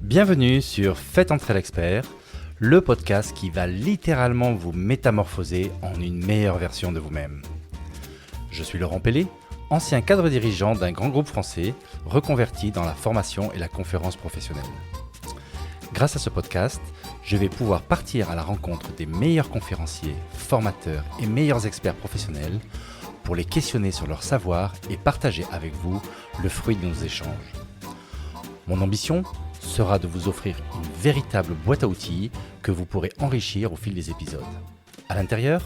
Bienvenue sur Faites entrer l'expert, le podcast qui va littéralement vous métamorphoser en une meilleure version de vous-même. Je suis Laurent Pellet, ancien cadre dirigeant d'un grand groupe français, reconverti dans la formation et la conférence professionnelle. Grâce à ce podcast, je vais pouvoir partir à la rencontre des meilleurs conférenciers, formateurs et meilleurs experts professionnels pour les questionner sur leur savoir et partager avec vous le fruit de nos échanges. Mon ambition sera de vous offrir une véritable boîte à outils que vous pourrez enrichir au fil des épisodes. À l'intérieur,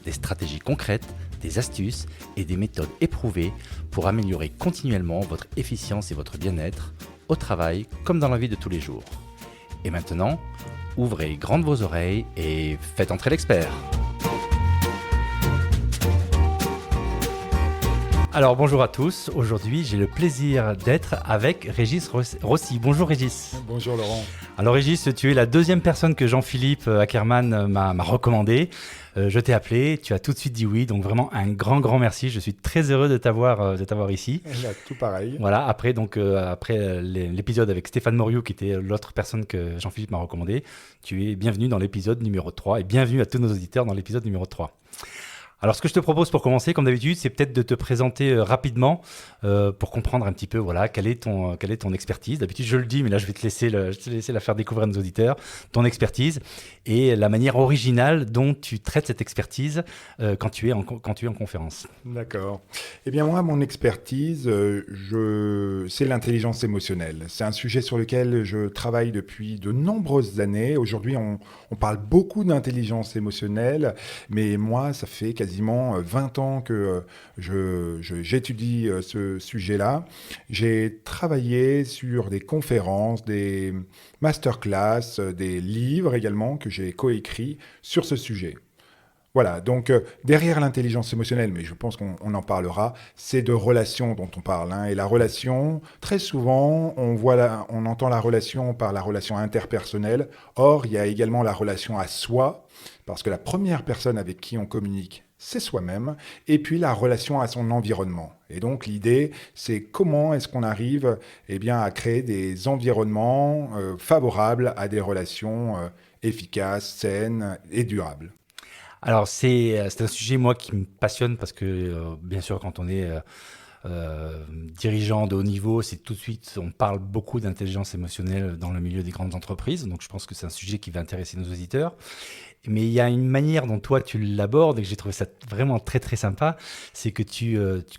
des stratégies concrètes, des astuces et des méthodes éprouvées pour améliorer continuellement votre efficience et votre bien-être au travail comme dans la vie de tous les jours. Et maintenant, ouvrez grandes vos oreilles et faites entrer l'expert. Alors bonjour à tous, aujourd'hui j'ai le plaisir d'être avec Régis Rossi. Bonjour Régis. Bonjour Laurent. Alors Régis, tu es la deuxième personne que Jean-Philippe Ackermann m'a recommandé. Je t'ai appelé, tu as tout de suite dit oui, donc vraiment un grand merci. Je suis très heureux de t'avoir ici. Là, tout pareil. Voilà, après l'épisode avec Stéphane Moriou, qui était l'autre personne que Jean-Philippe m'a recommandé, tu es bienvenu dans l'épisode numéro 3 et bienvenue à tous nos auditeurs dans l'épisode numéro 3. Alors, ce que je te propose pour commencer, comme d'habitude, c'est peut-être de te présenter rapidement pour comprendre un petit peu, voilà, quelle est ton expertise. D'habitude, je le dis, mais là, je vais te laisser la faire découvrir à nos auditeurs, ton expertise et la manière originale dont tu traites cette expertise quand tu es en conférence. D'accord. Eh bien, moi, mon expertise, c'est l'intelligence émotionnelle. C'est un sujet sur lequel je travaille depuis de nombreuses années. Aujourd'hui, on parle beaucoup d'intelligence émotionnelle, mais moi, ça fait quasiment 20 ans que j'étudie ce sujet-là. J'ai travaillé sur des conférences, des masterclass, des livres également que j'ai coécrits sur ce sujet. Voilà, donc derrière l'intelligence émotionnelle, mais je pense qu'on en parlera, c'est de relations dont on parle. Et la relation, très souvent, on entend la relation par la relation interpersonnelle. Or, il y a également la relation à soi, parce que la première personne avec qui on communique, c'est soi-même, et puis la relation à son environnement. Et donc l'idée, c'est comment est-ce qu'on arrive à créer des environnements favorables à des relations efficaces, saines et durables. Alors, c'est un sujet, moi, qui me passionne parce que, bien sûr, quand on est dirigeant de haut niveau, c'est tout de suite, on parle beaucoup d'intelligence émotionnelle dans le milieu des grandes entreprises. Donc, je pense que c'est un sujet qui va intéresser nos auditeurs. Mais il y a une manière dont toi, tu l'abordes et que j'ai trouvé ça vraiment très sympa, c'est que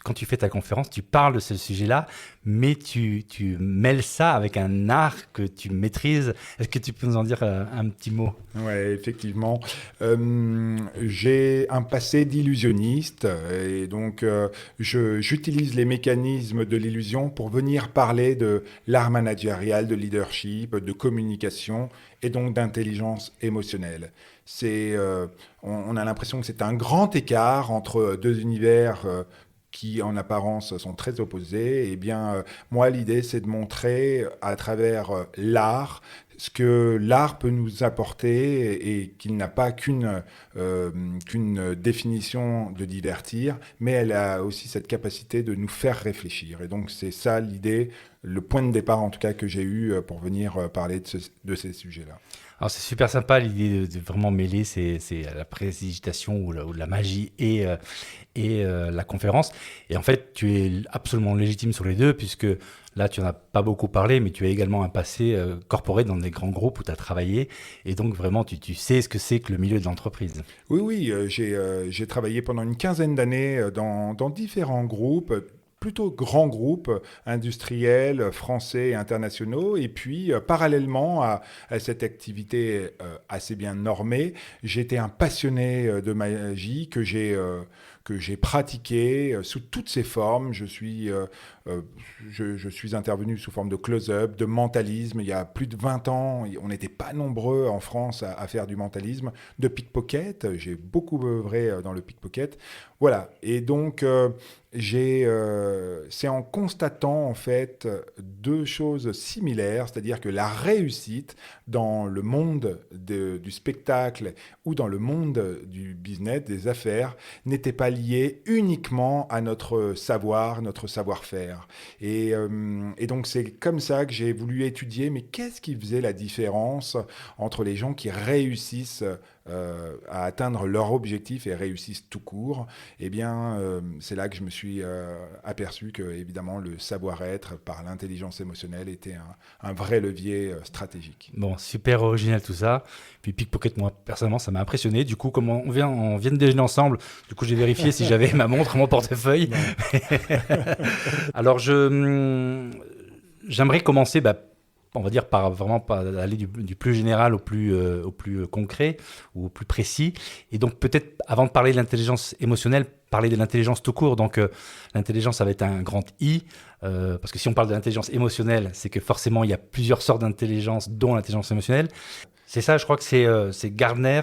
quand tu fais ta conférence, tu parles de ce sujet-là, mais tu mêles ça avec un art que tu maîtrises. Est-ce que tu peux nous en dire un petit mot ? Oui, effectivement. J'ai un passé d'illusionniste et donc j'utilise les mécanismes de l'illusion pour venir parler de l'art managérial, de leadership, de communication et donc d'intelligence émotionnelle. On a l'impression que c'est un grand écart entre deux univers qui en apparence sont très opposés. Eh bien, moi, l'idée, c'est de montrer à travers l'art ce que l'art peut nous apporter et qu'il n'a pas qu'une définition de divertir, mais elle a aussi cette capacité de nous faire réfléchir. Et donc, c'est ça l'idée, le point de départ en tout cas que j'ai eu pour venir parler de ces sujets-là. Alors c'est super sympa l'idée de vraiment mêler c'est la précipitation ou la magie et la conférence. Et en fait, tu es absolument légitime sur les deux puisque là, tu n'en as pas beaucoup parlé, mais tu as également un passé corporate dans des grands groupes où tu as travaillé. Et donc vraiment, tu sais ce que c'est que le milieu de l'entreprise. Oui, j'ai travaillé pendant une quinzaine d'années dans différents groupes, plutôt grands groupes industriels, français et internationaux. Et puis, parallèlement à cette activité assez bien normée, j'étais un passionné de magie que j'ai pratiqué sous toutes ses formes. Je suis intervenu sous forme de close-up, de mentalisme. Il y a plus de 20 ans, on n'était pas nombreux en France à faire du mentalisme, de pickpocket. J'ai beaucoup œuvré dans le pickpocket. Voilà. Et donc, c'est en constatant en fait deux choses similaires, c'est-à-dire que la réussite dans le monde du spectacle ou dans le monde du business, des affaires, n'était pas liée uniquement à notre savoir, notre savoir-faire. Et donc c'est comme ça que j'ai voulu étudier, mais qu'est-ce qui faisait la différence entre les gens qui réussissent à atteindre leur objectif et réussissent tout court. Eh bien, c'est là que je me suis aperçu que, évidemment, le savoir-être par l'intelligence émotionnelle était un vrai levier stratégique. Bon, super original tout ça. Puis Pickpocket, moi, personnellement, ça m'a impressionné. Du coup, comme on vient de déjeuner ensemble, du coup, j'ai vérifié si j'avais ma montre, mon portefeuille. Alors, j'aimerais commencer, on va dire, par aller du plus général au plus concret ou au plus précis. Et donc, peut-être, avant de parler de l'intelligence émotionnelle, parler de l'intelligence tout court. Donc, l'intelligence, ça va être un grand I. Parce que si on parle de l'intelligence émotionnelle, c'est que forcément, il y a plusieurs sortes d'intelligence, dont l'intelligence émotionnelle. C'est ça, je crois que c'est Gardner,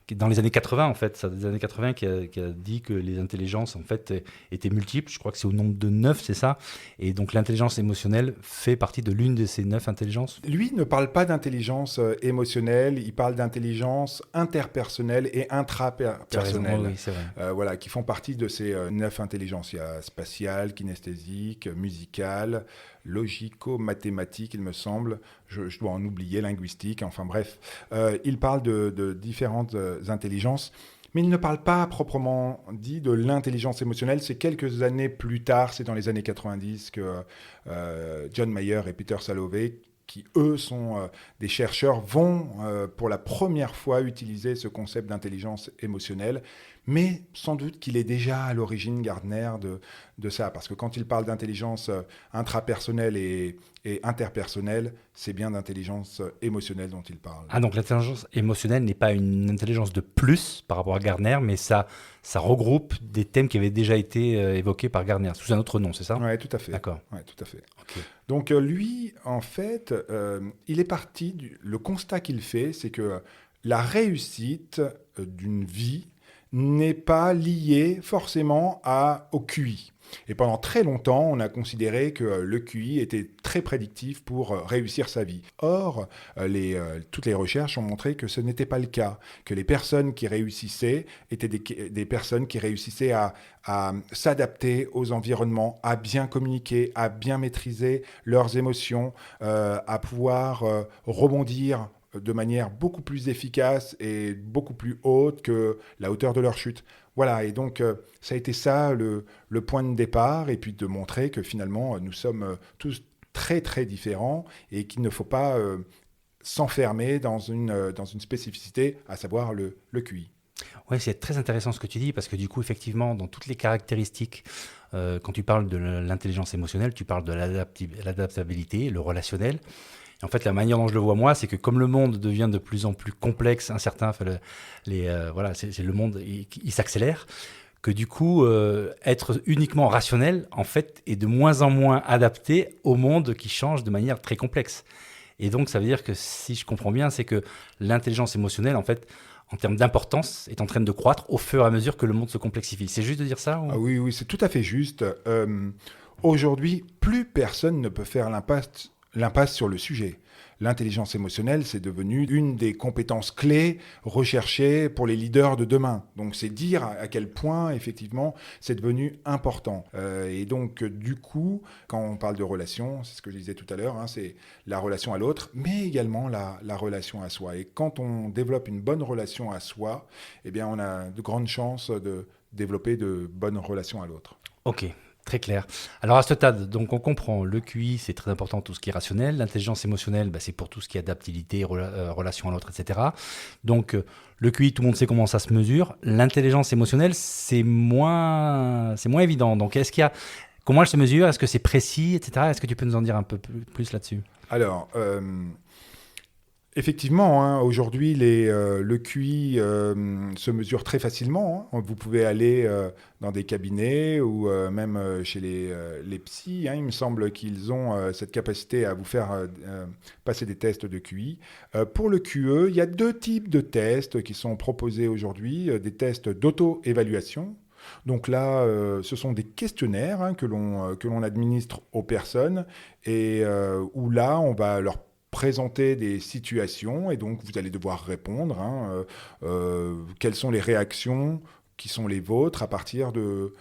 qui, dans les années 80, en fait, ça, des années 80, qui a dit que les intelligences, en fait, étaient multiples. Je crois que c'est au nombre de 9, c'est ça. Et donc, l'intelligence émotionnelle fait partie de l'une de ces 9 intelligences. Lui ne parle pas d'intelligence émotionnelle, il parle d'intelligence interpersonnelle et intrapersonnelle. Oui, c'est vrai. Voilà, qui font partie de ces 9 intelligences. Il y a spatiale, kinesthésique, musicale, logico-mathématique, il me semble. Je dois en oublier, linguistique, enfin bref. Il parle de différentes intelligences. Mais il ne parle pas proprement dit de l'intelligence émotionnelle. C'est quelques années plus tard, c'est dans les années 90 que John Mayer et Peter Salovey, qui eux sont des chercheurs, vont pour la première fois utiliser ce concept d'intelligence émotionnelle. Mais sans doute qu'il est déjà à l'origine, Gardner, de ça. Parce que quand il parle d'intelligence intrapersonnelle et interpersonnelle, c'est bien d'intelligence émotionnelle dont il parle. Ah, donc l'intelligence émotionnelle n'est pas une intelligence de plus par rapport à Gardner, mais ça regroupe des thèmes qui avaient déjà été évoqués par Gardner, sous un autre nom, c'est ça? Oui, tout à fait. D'accord. Ouais, tout à fait. Okay. Donc lui, en fait, il est parti, le constat qu'il fait, c'est que la réussite d'une vie n'est pas liée forcément au QI. Et pendant très longtemps, on a considéré que le QI était très prédictif pour réussir sa vie. Or, toutes les recherches ont montré que ce n'était pas le cas, que les personnes qui réussissaient étaient des personnes qui réussissaient à s'adapter aux environnements, à bien communiquer, à bien maîtriser leurs émotions, à pouvoir rebondir de manière beaucoup plus efficace et beaucoup plus haute que la hauteur de leur chute. Voilà, et donc ça a été ça le point de départ, et puis de montrer que finalement nous sommes tous très très différents et qu'il ne faut pas s'enfermer dans une spécificité, à savoir le QI. Oui, c'est très intéressant ce que tu dis, parce que du coup, effectivement, dans toutes les caractéristiques, quand tu parles de l'intelligence émotionnelle, tu parles de l'adaptabilité, le relationnel. En fait, la manière dont je le vois moi, c'est que comme le monde devient de plus en plus complexe, incertain, voilà, c'est le monde, il s'accélère, que du coup, être uniquement rationnel, en fait, est de moins en moins adapté au monde qui change de manière très complexe. Et donc, ça veut dire que, si je comprends bien, c'est que l'intelligence émotionnelle, en fait, en termes d'importance, est en train de croître au fur et à mesure que le monde se complexifie. C'est juste de dire ça ou... Ah oui, c'est tout à fait juste. Aujourd'hui, plus personne ne peut faire l'impasse sur le sujet. L'intelligence émotionnelle, c'est devenu une des compétences clés recherchées pour les leaders de demain. Donc, c'est dire à quel point, effectivement, c'est devenu important. Et donc, du coup, quand on parle de relation, c'est ce que je disais tout à l'heure, c'est la relation à l'autre, mais également la relation à soi. Et quand on développe une bonne relation à soi, eh bien, on a de grandes chances de développer de bonnes relations à l'autre. Ok. Très clair. Alors à ce stade, donc on comprend, le QI, c'est très important, tout ce qui est rationnel. L'intelligence émotionnelle, c'est pour tout ce qui est adaptabilité, relation à l'autre, etc. Donc le QI, tout le monde sait comment ça se mesure. L'intelligence émotionnelle, c'est moins évident. Donc comment elle se mesure? Est-ce que c'est précis, etc. Est-ce que tu peux nous en dire un peu plus là-dessus? Alors, effectivement, aujourd'hui, le QI se mesure très facilement. Vous pouvez aller dans des cabinets ou même chez les psys. Il me semble qu'ils ont cette capacité à vous faire passer des tests de QI. Pour le QE, il y a 2 types de tests qui sont proposés aujourd'hui. Des tests d'auto-évaluation. Donc là, ce sont des questionnaires que l'on administre aux personnes et où là, on va leur présenter des situations et donc vous allez devoir répondre. Quelles sont les réactions qui sont les vôtres à partir de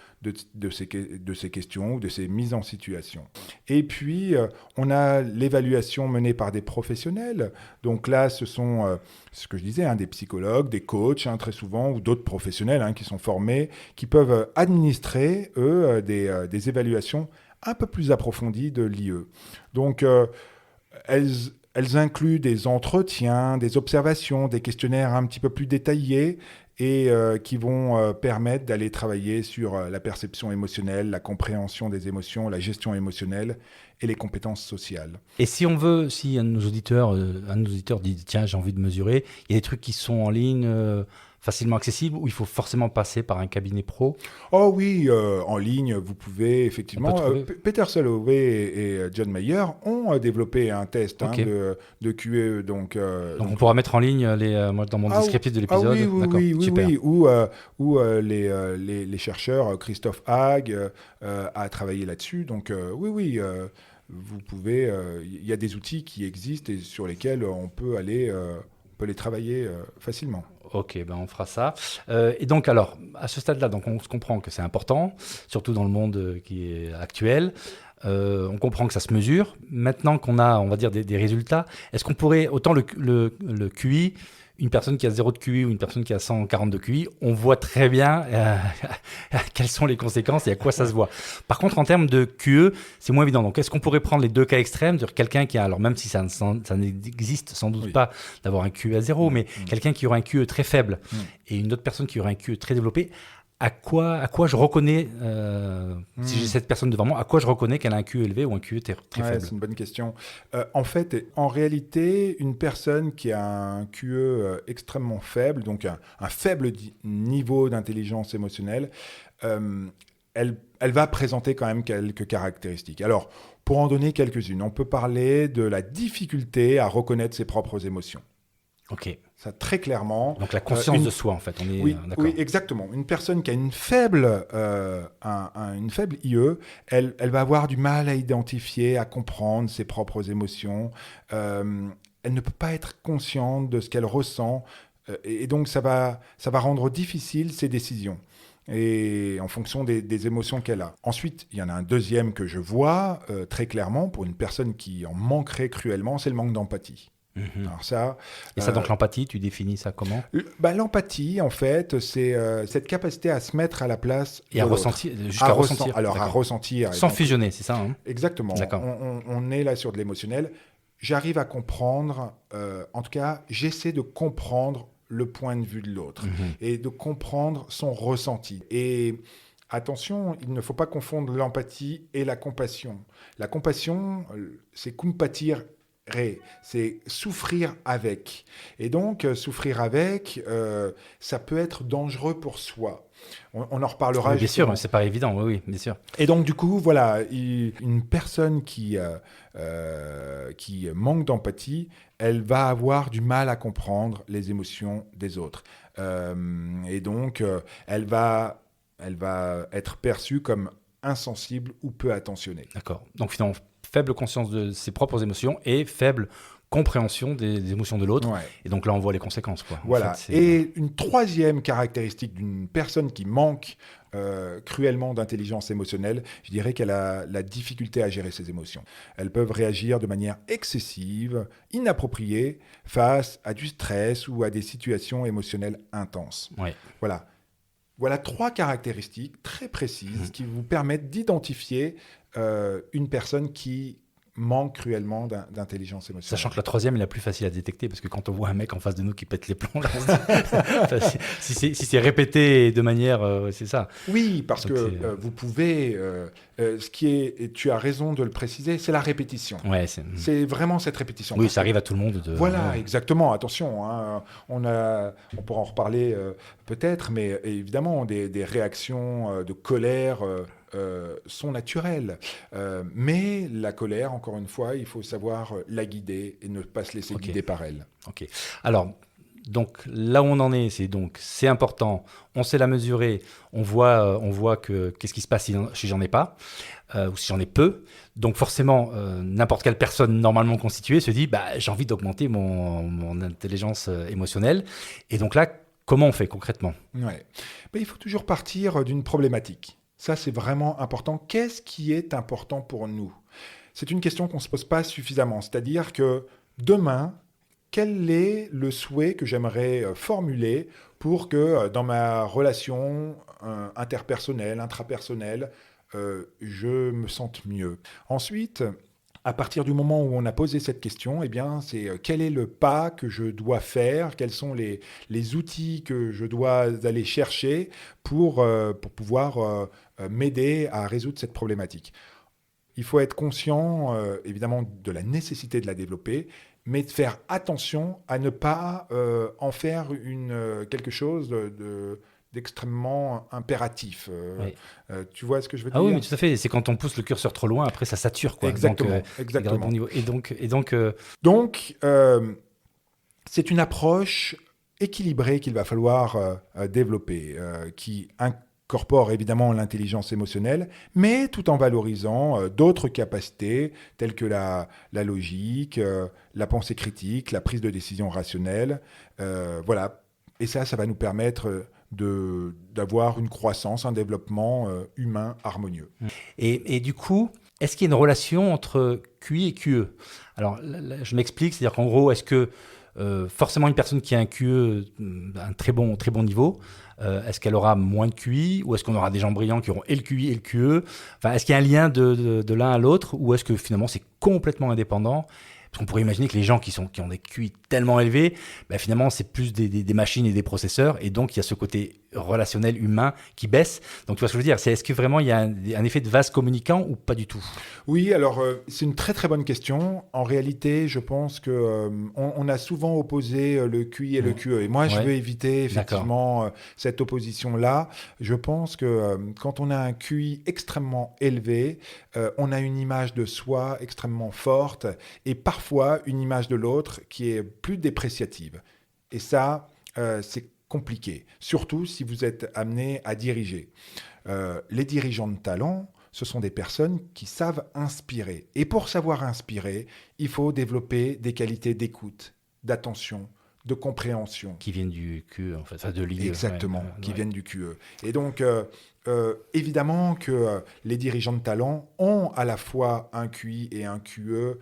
ces questions ou de ces mises en situation. Et puis, on a l'évaluation menée par des professionnels. Donc là, ce sont, ce que je disais, des psychologues, des coachs, très souvent, ou d'autres professionnels qui sont formés, qui peuvent administrer, eux, des évaluations un peu plus approfondies de l'IE. Donc, elles incluent des entretiens, des observations, des questionnaires un petit peu plus détaillés et qui vont permettre d'aller travailler sur la perception émotionnelle, la compréhension des émotions, la gestion émotionnelle et les compétences sociales. Et si un de nos auditeurs dit tiens, j'ai envie de mesurer, il y a des trucs qui sont en ligne facilement accessibles ou il faut forcément passer par un cabinet pro? Oh oui, en ligne, vous pouvez effectivement. Peter Salovey et John Mayer ont développé un test de QE. Donc on pourra mettre en ligne moi, dans mon descriptif de l'épisode. Oui, où les chercheurs, Christophe Haag, a travaillé là-dessus. Donc vous pouvez. Il y a des outils qui existent et sur lesquels on peut aller. On peut les travailler facilement. Ok, on fera ça. Et donc, alors, à ce stade-là, donc on se comprend que c'est important, surtout dans le monde qui est actuel. On comprend que ça se mesure. Maintenant qu'on a, on va dire, des résultats, est-ce qu'on pourrait, autant le QI, une personne qui a 0 de QI ou une personne qui a 140 de QI, on voit très bien quelles sont les conséquences et à quoi ça se voit. Par contre, en termes de QE, c'est moins évident. Donc, est-ce qu'on pourrait prendre les deux cas extrêmes, c'est-à-dire quelqu'un qui a, alors même si ça n'existe sans doute pas d'avoir un QE à 0, mais quelqu'un qui aura un QE très faible et une autre personne qui aura un QE très développé, à quoi je reconnais, si j'ai cette personne devant moi, à quoi je reconnais qu'elle a un QE élevé ou un QE très faible? C'est une bonne question. En réalité, une personne qui a un QE extrêmement faible, donc un faible niveau d'intelligence émotionnelle, elle va présenter quand même quelques caractéristiques. Alors, pour en donner quelques-unes, on peut parler de la difficulté à reconnaître ses propres émotions. Ok. Ça, très clairement. Donc la conscience de soi, en fait. On est d'accord. Oui, exactement. Une personne qui a une faible IE, elle va avoir du mal à identifier, à comprendre ses propres émotions. Elle ne peut pas être consciente de ce qu'elle ressent. Et donc, ça va rendre difficile ses décisions. Et en fonction des émotions qu'elle a. Ensuite, il y en a un deuxième que je vois très clairement pour une personne qui en manquerait cruellement, c'est le manque d'empathie. Alors ça, donc l'empathie, tu définis ça comment? L'empathie, en fait, c'est cette capacité à se mettre à la place et à ressentir, jusqu'à ressentir. Alors à ressentir. Sans fusionner, c'est ça Exactement. On est là sur de l'émotionnel. J'arrive à comprendre, en tout cas, j'essaie de comprendre le point de vue de l'autre et de comprendre son ressenti. Et attention, il ne faut pas confondre l'empathie et la compassion. La compassion, c'est compatir. C'est souffrir avec. Et donc, souffrir avec, ça peut être dangereux pour soi. On en reparlera. Oui, bien sûr, c'est pas évident, oui, bien sûr. Et donc, du coup, voilà, une personne qui manque d'empathie, elle va avoir du mal à comprendre les émotions des autres. Et donc, elle va être perçue comme insensible ou peu attentionnée. D'accord. Donc, finalement, faible conscience de ses propres émotions et faible compréhension des émotions de l'autre. Ouais. Et donc là, on voit les conséquences. Voilà. En fait, et une troisième caractéristique d'une personne qui manque cruellement d'intelligence émotionnelle, je dirais qu'elle a la difficulté à gérer ses émotions. Elles peuvent réagir de manière excessive, inappropriée, face à du stress ou à des situations émotionnelles intenses. Ouais. Voilà 3 caractéristiques très précises qui vous permettent d'identifier une personne qui manque cruellement d'intelligence émotionnelle. Sachant que la troisième est la plus facile à détecter, parce que quand on voit un mec en face de nous qui pète les plombs, là, si c'est répété de manière... c'est ça. Oui, parce donc que vous pouvez... ce qui est, et tu as raison de le préciser, c'est la répétition. Ouais, c'est vraiment cette répétition. Oui, ça arrive à tout le monde. Voilà, exactement. Attention, on pourra en reparler peut-être, mais évidemment, des réactions de colère... sont naturelles. Mais la colère, encore une fois, il faut savoir la guider et ne pas se laisser guider par elle. Ok. Alors, Donc là où on en est, c'est important, on sait la mesurer, on voit qu'est-ce qui se passe si j'en ai pas, ou si j'en ai peu. Donc forcément, n'importe quelle personne normalement constituée se dit j'ai envie d'augmenter mon intelligence émotionnelle. Et donc là, comment on fait concrètement ? Ouais. Il faut toujours partir d'une problématique. Ça, c'est vraiment important. Qu'est-ce qui est important pour nous ? C'est une question qu'on ne se pose pas suffisamment. C'est-à-dire que demain, quel est le souhait que j'aimerais formuler pour que dans ma relation interpersonnelle, intrapersonnelle, je me sente mieux. Ensuite, à partir du moment où on a posé cette question, eh bien, c'est quel est le pas que je dois faire, quels sont les outils que je dois aller chercher pour pouvoir m'aider à résoudre cette problématique. Il faut être conscient, évidemment, de la nécessité de la développer, mais de faire attention à ne pas en faire quelque chose d'extrêmement impératif. Oui. Tu vois ce que je veux dire ? Ah oui, mais tout à fait. C'est quand on pousse le curseur trop loin, après ça sature, quoi. Exactement. Donc, exactement. bon niveau. Donc, c'est une approche équilibrée qu'il va falloir développer, qui incorpore évidemment l'intelligence émotionnelle, mais tout en valorisant d'autres capacités telles que la logique, la pensée critique, la prise de décision rationnelle. Voilà. Et ça va nous permettre d'avoir une croissance, un développement humain harmonieux. Et du coup, est-ce qu'il y a une relation entre QI et QE ? Alors, là, je m'explique, c'est-à-dire qu'en gros, est-ce que forcément une personne qui a un QE, un très bon niveau, est-ce qu'elle aura moins de QI, ou est-ce qu'on aura des gens brillants qui auront et le QI et le QE ? Enfin, est-ce qu'il y a un lien de l'un à l'autre, ou est-ce que finalement c'est complètement indépendant ? Parce qu'on pourrait imaginer que les gens qui ont des QI tellement élevés, finalement, c'est plus des machines et des processeurs. Et donc, il y a ce côté relationnel humain qui baisse. Donc, tu vois ce que je veux dire ? Est-ce que vraiment il y a un effet de vase communicant ou pas du tout ? Oui, alors c'est une très très bonne question. En réalité, je pense que on a souvent opposé le QI et le QE. Et moi, je veux éviter effectivement cette opposition-là. Je pense que quand on a un QI extrêmement élevé, on a une image de soi extrêmement forte et parfois une image de l'autre qui est plus dépréciative. Et ça, c'est compliqué, surtout si vous êtes amené à diriger. Les dirigeants de talent, ce sont des personnes qui savent inspirer. Et pour savoir inspirer, il faut développer des qualités d'écoute, d'attention, de compréhension. Qui viennent du QE, en fait, enfin de l'IE. Exactement, qui viennent du QE. Et donc, évidemment que les dirigeants de talent ont à la fois un QI et un QE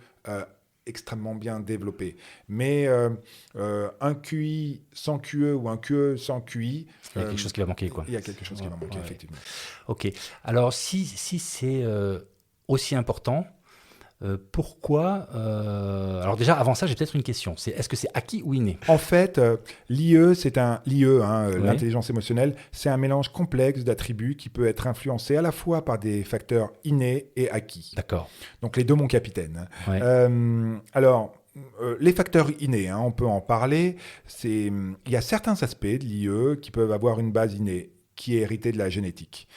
extrêmement bien développé. Mais un QI sans QE ou un QE sans QI... Il y a quelque chose qui va manquer, quoi. Il y a quelque chose qui va manquer, effectivement. Ok. Alors, si c'est aussi important, pourquoi... Alors déjà, avant ça, j'ai peut-être une question. Est-ce que c'est acquis ou inné ? En fait, l'IE, l'intelligence émotionnelle, c'est un mélange complexe d'attributs qui peut être influencé à la fois par des facteurs innés et acquis. D'accord. Donc les deux, mon capitaine. Ouais. Alors, les facteurs innés, on peut en parler. Il y a certains aspects de l'IE qui peuvent avoir une base innée, qui est héritée de la génétique.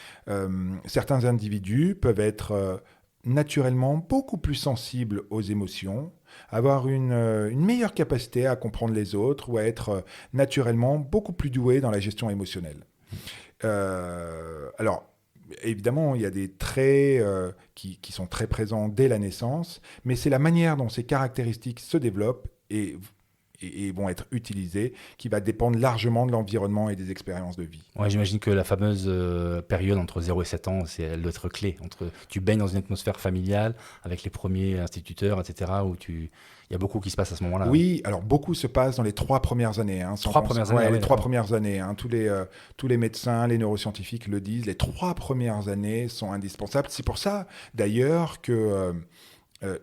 Certains individus peuvent être... naturellement beaucoup plus sensible aux émotions, avoir une meilleure capacité à comprendre les autres ou à être naturellement beaucoup plus doué dans la gestion émotionnelle. Alors, évidemment, il y a des traits qui sont très présents dès la naissance, mais c'est la manière dont ces caractéristiques se développent et vont être utilisées, qui va dépendre largement de l'environnement et des expériences de vie. Ouais, j'imagine que la fameuse période entre 0 et 7 ans, elle doit être clé. Tu baignes dans une atmosphère familiale avec les premiers instituteurs, etc., où il y a beaucoup qui se passe à ce moment-là. Oui, alors beaucoup se passe dans les 3 premières années. Les 3 premières années. Tous les médecins, les neuroscientifiques le disent, les 3 premières années sont indispensables. C'est pour ça, d'ailleurs, que...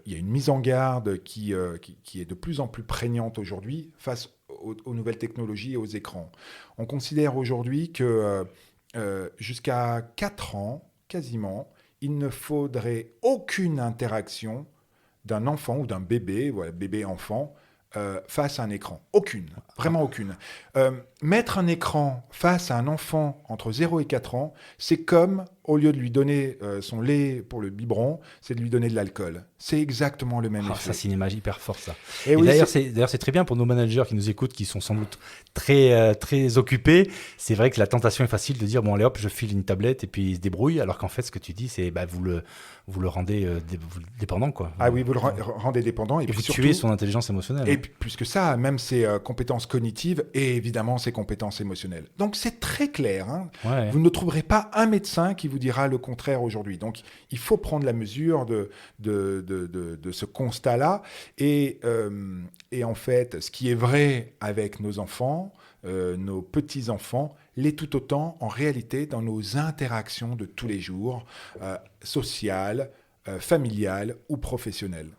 il y a une mise en garde qui est de plus en plus prégnante aujourd'hui face aux nouvelles technologies et aux écrans. On considère aujourd'hui que jusqu'à 4 ans, quasiment, il ne faudrait aucune interaction d'un enfant ou d'un bébé, bébé-enfant, face à un écran. Aucune, vraiment aucune. mettre un écran face à un enfant entre 0 et 4 ans, c'est comme, au lieu de lui donner son lait pour le biberon, c'est de lui donner de l'alcool. C'est exactement le même effet. Ça, c'est une image hyper forte, ça. Et Et oui, d'ailleurs, c'est très bien pour nos managers qui nous écoutent, qui sont sans doute très occupés. C'est vrai que la tentation est facile de dire, bon, allez hop, je file une tablette et puis il se débrouille. Alors qu'en fait, ce que tu dis, c'est vous le rendez dépendant, quoi. Ah oui, vous le rendez dépendant. Et puis vous surtout, tuez son intelligence émotionnelle. Et plus que ça, même ses compétences cognitives et évidemment ses compétences émotionnelles. Donc c'est très clair. Hein. Ouais. Vous ne trouverez pas un médecin qui vous dira le contraire aujourd'hui. Donc il faut prendre la mesure de ce constat-là. Et en fait, ce qui est vrai avec nos enfants, nos petits-enfants, l'est tout autant en réalité dans nos interactions de tous les jours, sociales, familiales ou professionnelles.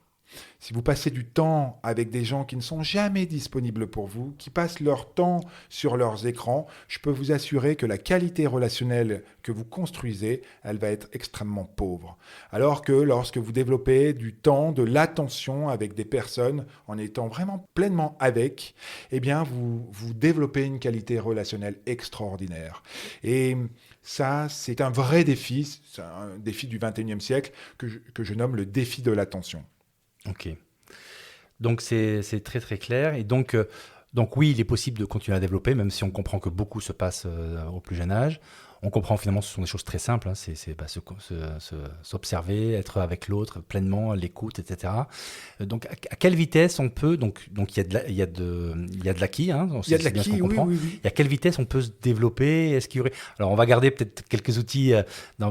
Si vous passez du temps avec des gens qui ne sont jamais disponibles pour vous, qui passent leur temps sur leurs écrans, je peux vous assurer que la qualité relationnelle que vous construisez, elle va être extrêmement pauvre. Alors que lorsque vous développez du temps, de l'attention avec des personnes, en étant vraiment pleinement avec, eh bien vous développez une qualité relationnelle extraordinaire. Et ça, c'est un vrai défi, c'est un défi du 21e siècle que je nomme le défi de l'attention. Ok. Donc c'est très très clair. Et donc oui, il est possible de continuer à développer, même si on comprend que beaucoup se passe au plus jeune âge. On comprend finalement que ce sont des choses très simples. Hein. C'est s'observer, être avec l'autre pleinement, l'écoute, etc. Donc à quelle vitesse on peut donc il y a de l'acquis. Hein, il y a de l'acquis, oui. Et à quelle vitesse on peut se développer? Est-ce qu'il y aurait... Alors on va garder peut-être quelques outils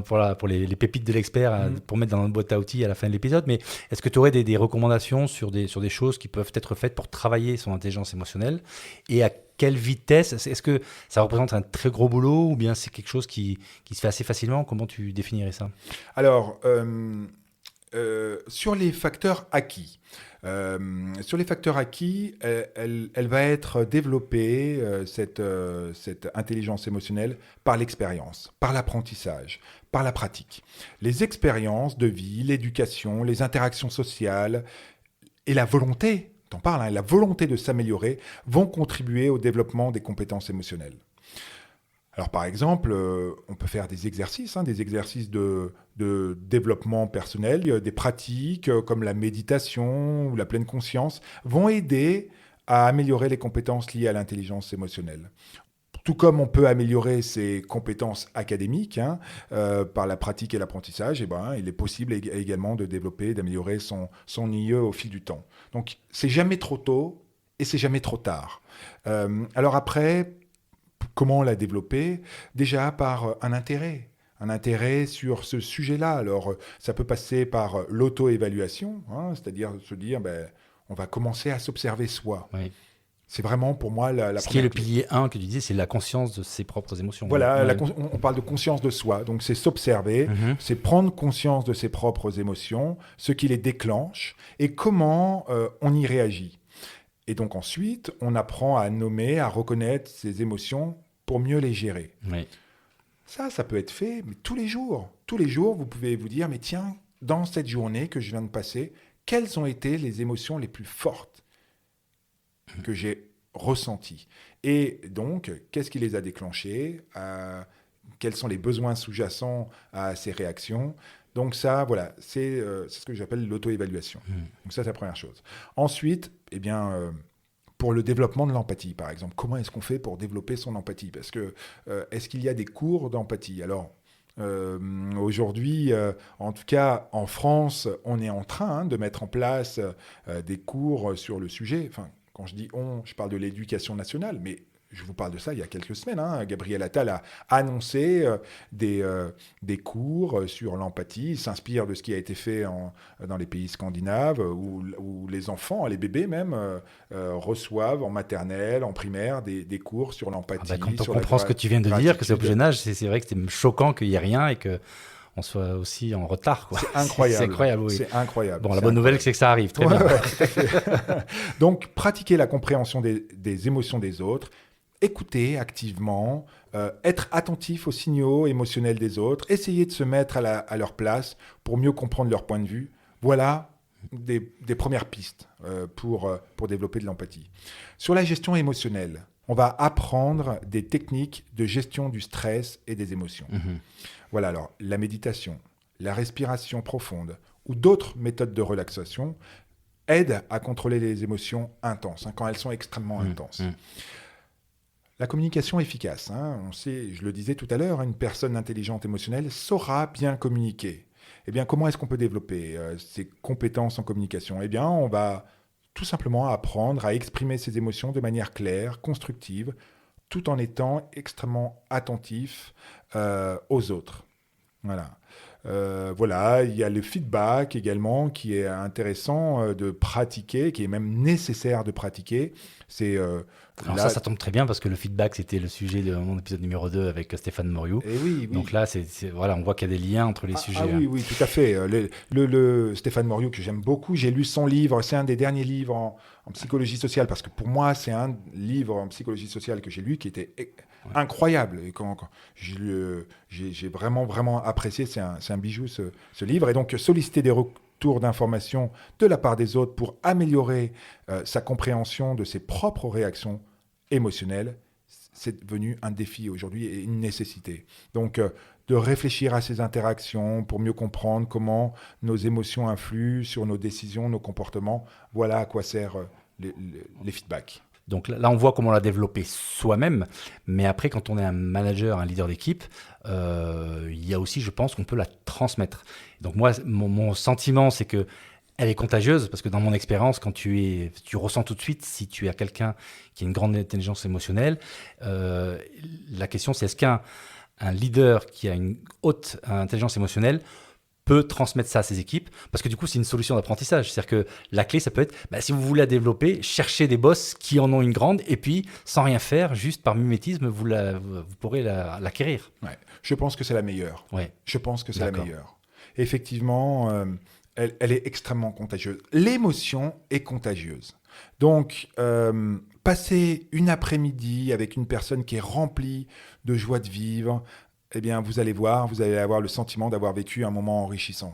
pour les pépites de l'expert pour mettre dans notre boîte à outils à la fin de l'épisode. Mais est-ce que tu aurais des recommandations sur des choses qui peuvent être faites pour travailler son intelligence émotionnelle et à quelle vitesse? Est-ce que ça représente un très gros boulot ou bien c'est quelque chose qui se fait assez facilement? Comment tu définirais ça? Alors, sur les facteurs acquis, elle va être développée, cette intelligence émotionnelle, par l'expérience, par l'apprentissage, par la pratique. Les expériences de vie, l'éducation, les interactions sociales et la volonté, t'en parles, hein, la volonté de s'améliorer vont contribuer au développement des compétences émotionnelles. Alors par exemple, on peut faire des exercices de développement personnel, des pratiques comme la méditation ou la pleine conscience vont aider à améliorer les compétences liées à l'intelligence émotionnelle. Tout comme on peut améliorer ses compétences académiques par la pratique et l'apprentissage, il est possible également de développer, d'améliorer son IE au fil du temps. Donc, c'est jamais trop tôt et c'est jamais trop tard. Alors après, comment la développer? Déjà par un intérêt sur ce sujet-là. Alors, ça peut passer par l'auto-évaluation, c'est-à-dire se dire, on va commencer à s'observer soi. Oui. C'est vraiment pour moi la Ce qui est le pilier 1 que tu disais, c'est la conscience de ses propres émotions. Voilà, on parle de conscience de soi. Donc c'est s'observer, c'est prendre conscience de ses propres émotions, ce qui les déclenche et comment on y réagit. Et donc ensuite, on apprend à nommer, à reconnaître ses émotions pour mieux les gérer. Oui. Ça peut être fait mais tous les jours. Tous les jours, vous pouvez vous dire, mais tiens, dans cette journée que je viens de passer, quelles ont été les émotions les plus fortes que j'ai ressenties. Et donc, qu'est-ce qui les a déclenchées? Quels sont les besoins sous-jacents à ces réactions? Donc ça, voilà, c'est ce que j'appelle l'auto-évaluation. Donc ça, c'est la première chose. Ensuite, pour le développement de l'empathie, par exemple, comment est-ce qu'on fait pour développer son empathie? Parce que est-ce qu'il y a des cours d'empathie? Alors, aujourd'hui, en tout cas en France, on est en train de mettre en place des cours sur le sujet. Enfin, quand je dis on, je parle de l'éducation nationale, mais je vous parle de ça il y a quelques semaines. Gabriel Attal a annoncé des cours sur l'empathie. Il s'inspire de ce qui a été fait dans les pays scandinaves, où les enfants, les bébés même, reçoivent en maternelle, en primaire, des cours sur l'empathie. Quand on comprend ce que tu viens de dire, que c'est au plus jeune âge, c'est vrai que c'est choquant qu'il n'y ait rien et que on soit aussi en retard, quoi. C'est incroyable. C'est incroyable, oui. C'est incroyable. Bon, la bonne nouvelle, c'est que ça arrive. Très bien. Ouais, tout à fait. Donc, pratiquer la compréhension des émotions des autres, écouter activement, être attentif aux signaux émotionnels des autres, essayer de se mettre à leur place pour mieux comprendre leur point de vue. Voilà des premières pistes pour développer de l'empathie. Sur la gestion émotionnelle, on va apprendre des techniques de gestion du stress et des émotions. Voilà, alors la méditation, la respiration profonde ou d'autres méthodes de relaxation aident à contrôler les émotions intenses, quand elles sont extrêmement intenses. La communication efficace, on sait, je le disais tout à l'heure, une personne intelligente émotionnelle saura bien communiquer. Eh bien, comment est-ce qu'on peut développer ses compétences en communication ? Eh bien, on va tout simplement apprendre à exprimer ses émotions de manière claire, constructive, tout en étant extrêmement attentif aux autres. Voilà, il y a le feedback également qui est intéressant de pratiquer, qui est même nécessaire de pratiquer. Alors ça tombe très bien parce que le feedback, c'était le sujet de mon épisode numéro 2 avec Stéphane Moriou. Et oui. Donc là, voilà, on voit qu'il y a des liens entre les sujets. Oui, tout à fait. Le Stéphane Moriou, que j'aime beaucoup, j'ai lu son livre, c'est un des derniers livres en psychologie sociale, parce que pour moi, c'est un livre en psychologie sociale que j'ai lu qui était incroyable. Et quand j'ai vraiment apprécié, c'est un bijou ce livre. Et donc, solliciter des retours d'informations de la part des autres pour améliorer sa compréhension de ses propres réactions émotionnelles, c'est devenu un défi aujourd'hui et une nécessité. Donc, de réfléchir à ces interactions pour mieux comprendre comment nos émotions influent sur nos décisions, nos comportements, voilà à quoi servent les feedbacks. Donc là, on voit comment la développer soi-même, mais après, quand on est un manager, un leader d'équipe, il y a aussi, je pense, qu'on peut la transmettre. Donc moi, mon sentiment, c'est que elle est contagieuse, parce que dans mon expérience, quand tu ressens tout de suite si tu as quelqu'un qui a une grande intelligence émotionnelle. La question, c'est est-ce qu'un leader qui a une haute intelligence émotionnelle peut transmettre ça à ses équipes, parce que du coup, c'est une solution d'apprentissage. C'est-à-dire que la clé, ça peut être, si vous voulez la développer, cherchez des boss qui en ont une grande, et puis, sans rien faire, juste par mimétisme, vous pourrez l'acquérir. Ouais. Je pense que c'est la meilleure. Ouais. Je pense que c'est la meilleure. Effectivement, elle est extrêmement contagieuse. L'émotion est contagieuse. Donc, passer une après-midi avec une personne qui est remplie de joie de vivre, eh bien, vous allez avoir le sentiment d'avoir vécu un moment enrichissant,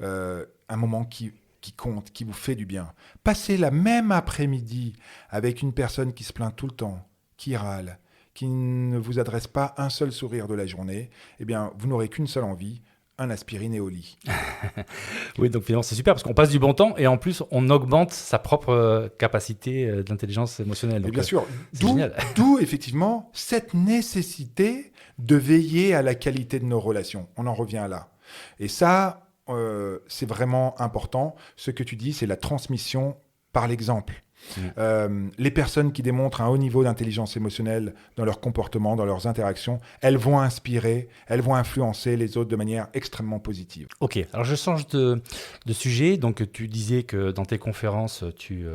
un moment qui compte, qui vous fait du bien. Passer la même après-midi avec une personne qui se plaint tout le temps, qui râle, qui ne vous adresse pas un seul sourire de la journée, eh bien, vous n'aurez qu'une seule envie, un aspirine et au lit. Oui, donc finalement, c'est super parce qu'on passe du bon temps et en plus, on augmente sa propre capacité d'intelligence émotionnelle. Donc, et bien sûr, génial. D'où effectivement cette nécessité de veiller à la qualité de nos relations. On en revient là. Et ça, c'est vraiment important. Ce que tu dis, c'est la transmission par l'exemple. Les personnes qui démontrent un haut niveau d'intelligence émotionnelle dans leur comportement, dans leurs interactions, elles vont inspirer, elles vont influencer les autres de manière extrêmement positive. Ok, alors je change de sujet. Donc tu disais que dans tes conférences, tu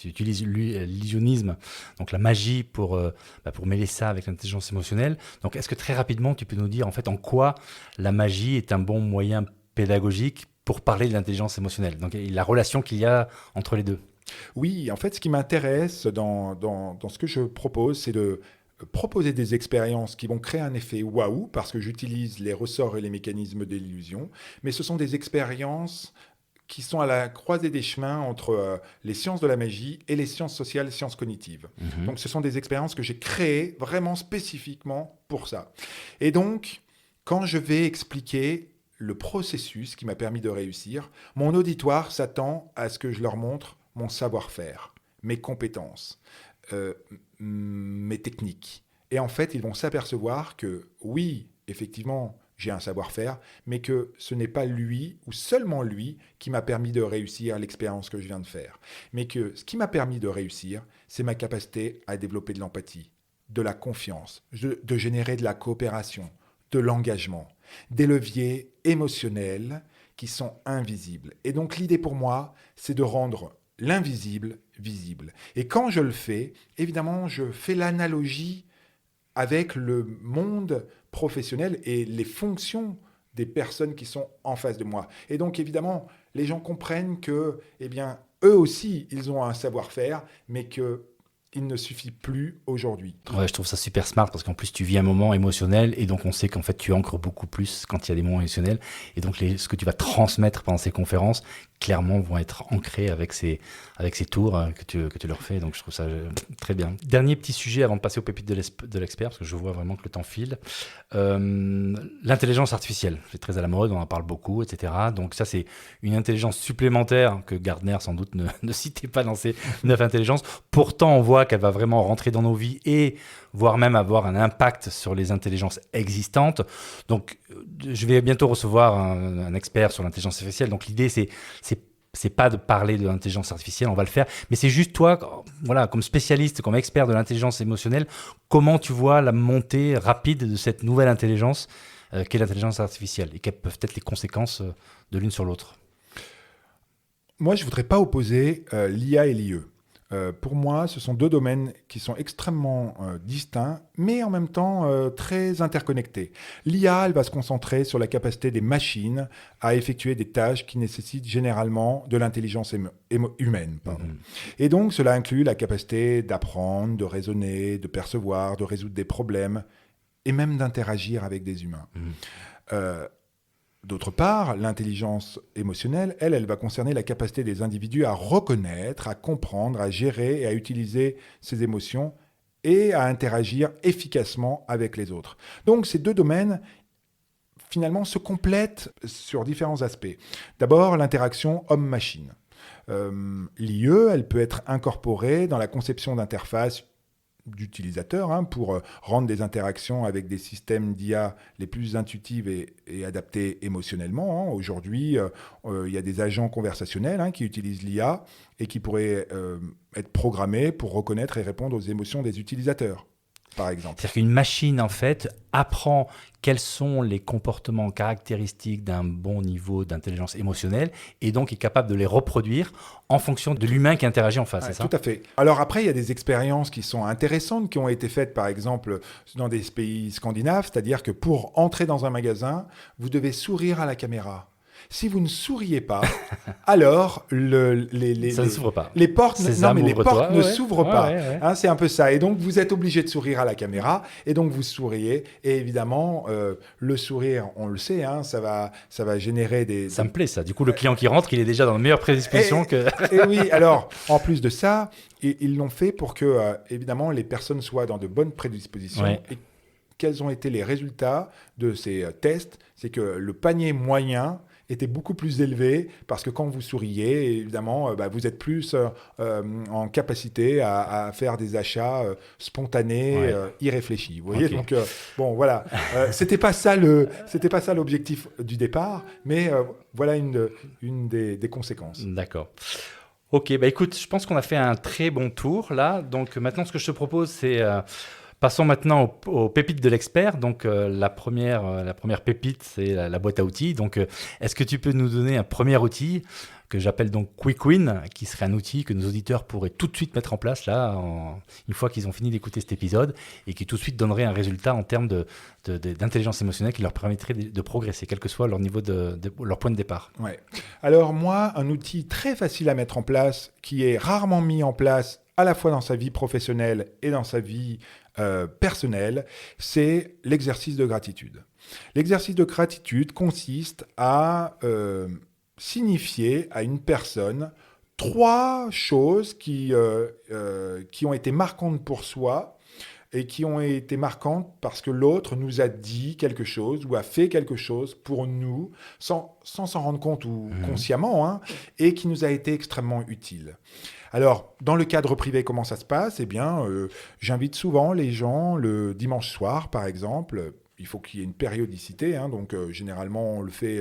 utilises l'illusionnisme, donc la magie pour mêler ça avec l'intelligence émotionnelle. Donc est-ce que très rapidement, tu peux nous dire en fait en quoi la magie est un bon moyen pédagogique pour parler de l'intelligence émotionnelle, donc la relation qu'il y a entre les deux? Oui, en fait, ce qui m'intéresse dans ce que je propose, c'est de proposer des expériences qui vont créer un effet waouh, parce que j'utilise les ressorts et les mécanismes de l'illusion, mais ce sont des expériences qui sont à la croisée des chemins entre les sciences de la magie et les sciences sociales et sciences cognitives. Donc, ce sont des expériences que j'ai créées vraiment spécifiquement pour ça. Et donc, quand je vais expliquer le processus qui m'a permis de réussir, mon auditoire s'attend à ce que je leur montre mon savoir-faire, mes compétences, mes techniques. Et en fait, ils vont s'apercevoir que oui, effectivement, j'ai un savoir-faire, mais que ce n'est pas lui ou seulement lui qui m'a permis de réussir l'expérience que je viens de faire. Mais que ce qui m'a permis de réussir, c'est ma capacité à développer de l'empathie, de la confiance, de générer de la coopération, de l'engagement, des leviers émotionnels qui sont invisibles. Et donc l'idée pour moi, c'est de rendre l'invisible visible. Et quand je le fais, évidemment, je fais l'analogie avec le monde professionnel et les fonctions des personnes qui sont en face de moi. Et donc évidemment, les gens comprennent que, eh bien, eux aussi, ils ont un savoir-faire, mais que il ne suffit plus aujourd'hui. Ouais, je trouve ça super smart parce qu'en plus, tu vis un moment émotionnel et donc on sait qu'en fait, tu ancres beaucoup plus quand il y a des moments émotionnels. Et donc, ce que tu vas transmettre pendant ces conférences clairement vont être ancrés avec ces tours que tu leur fais. Donc, je trouve ça très bien. Dernier petit sujet avant de passer aux pépites de l'expert, parce que je vois vraiment que le temps file. L'intelligence artificielle, c'est très à la mode, on en parle beaucoup, etc. Donc ça, c'est une intelligence supplémentaire que Gartner, sans doute, ne citait pas dans ses 9 intelligences. Pourtant, on voit qu'elle va vraiment rentrer dans nos vies et voire même avoir un impact sur les intelligences existantes. Donc, je vais bientôt recevoir un expert sur l'intelligence artificielle. Donc, l'idée, c'est pas de parler de l'intelligence artificielle, on va le faire, mais c'est juste toi, voilà, comme spécialiste, comme expert de l'intelligence émotionnelle, comment tu vois la montée rapide de cette nouvelle intelligence qu'est l'intelligence artificielle et quelles peuvent être les conséquences de l'une sur l'autre? Moi, je ne voudrais pas opposer l'IA et l'IE. Pour moi, ce sont deux domaines qui sont extrêmement distincts, mais en même temps très interconnectés. L'IA, elle va se concentrer sur la capacité des machines à effectuer des tâches qui nécessitent généralement de l'intelligence humaine. Et donc, cela inclut la capacité d'apprendre, de raisonner, de percevoir, de résoudre des problèmes, et même d'interagir avec des humains. D'autre part, l'intelligence émotionnelle, elle va concerner la capacité des individus à reconnaître, à comprendre, à gérer et à utiliser ses émotions et à interagir efficacement avec les autres. Donc ces deux domaines, finalement, se complètent sur différents aspects. D'abord, l'interaction homme-machine. L'IE, elle peut être incorporée dans la conception d'interfaces d'utilisateurs pour rendre des interactions avec des systèmes d'IA les plus intuitives et adaptées émotionnellement. Aujourd'hui, il y a des agents conversationnels qui utilisent l'IA et qui pourraient être programmés pour reconnaître et répondre aux émotions des utilisateurs, par exemple. C'est-à-dire qu'une machine, en fait, apprend quels sont les comportements caractéristiques d'un bon niveau d'intelligence émotionnelle et donc est capable de les reproduire en fonction de l'humain qui interagit en face, c'est ça? Tout à fait. Alors après, il y a des expériences qui sont intéressantes, qui ont été faites, par exemple, dans des pays scandinaves, c'est-à-dire que pour entrer dans un magasin, vous devez sourire à la caméra. Si vous ne souriez pas, alors ça ne s'ouvre pas. Les portes, les portes ne s'ouvrent pas. Ouais. C'est un peu ça. Et donc, vous êtes obligé de sourire à la caméra. Et donc, vous souriez. Et évidemment, le sourire, on le sait, ça va générer des... Ça me plaît, ça. Du coup, le client qui rentre, il est déjà dans de meilleures prédispositions que... Et oui, alors, en plus de ça, ils l'ont fait pour que, évidemment, les personnes soient dans de bonnes prédispositions. Ouais. Et quels ont été les résultats de ces tests? C'est que le panier moyen était beaucoup plus élevé parce que quand vous souriez, évidemment, vous êtes plus en capacité à faire des achats spontanés, irréfléchis. Vous voyez, donc bon, voilà. C'était pas ça l'objectif du départ, mais voilà une des conséquences. D'accord. Ok, écoute, je pense qu'on a fait un très bon tour là. Donc maintenant, ce que je te propose, c'est passons maintenant aux pépites de l'expert. Donc, la première pépite, c'est la boîte à outils. Donc, est-ce que tu peux nous donner un premier outil que j'appelle donc Quick Win, qui serait un outil que nos auditeurs pourraient tout de suite mettre en place là, une fois qu'ils ont fini d'écouter cet épisode, et qui tout de suite donnerait un résultat en termes d'intelligence émotionnelle qui leur permettrait de progresser, quel que soit leur niveau leur point de départ. Ouais. Alors moi, un outil très facile à mettre en place, qui est rarement mis en place à la fois dans sa vie professionnelle et dans sa vie personnelle, c'est l'exercice de gratitude. L'exercice de gratitude consiste à signifier à une personne 3 choses qui ont été marquantes pour soi et qui ont été marquantes parce que l'autre nous a dit quelque chose ou a fait quelque chose pour nous sans s'en rendre compte ou consciemment, et qui nous a été extrêmement utile. Alors, dans le cadre privé, comment ça se passe? Eh bien, j'invite souvent les gens le dimanche soir, par exemple. Il faut qu'il y ait une périodicité, donc généralement, on le fait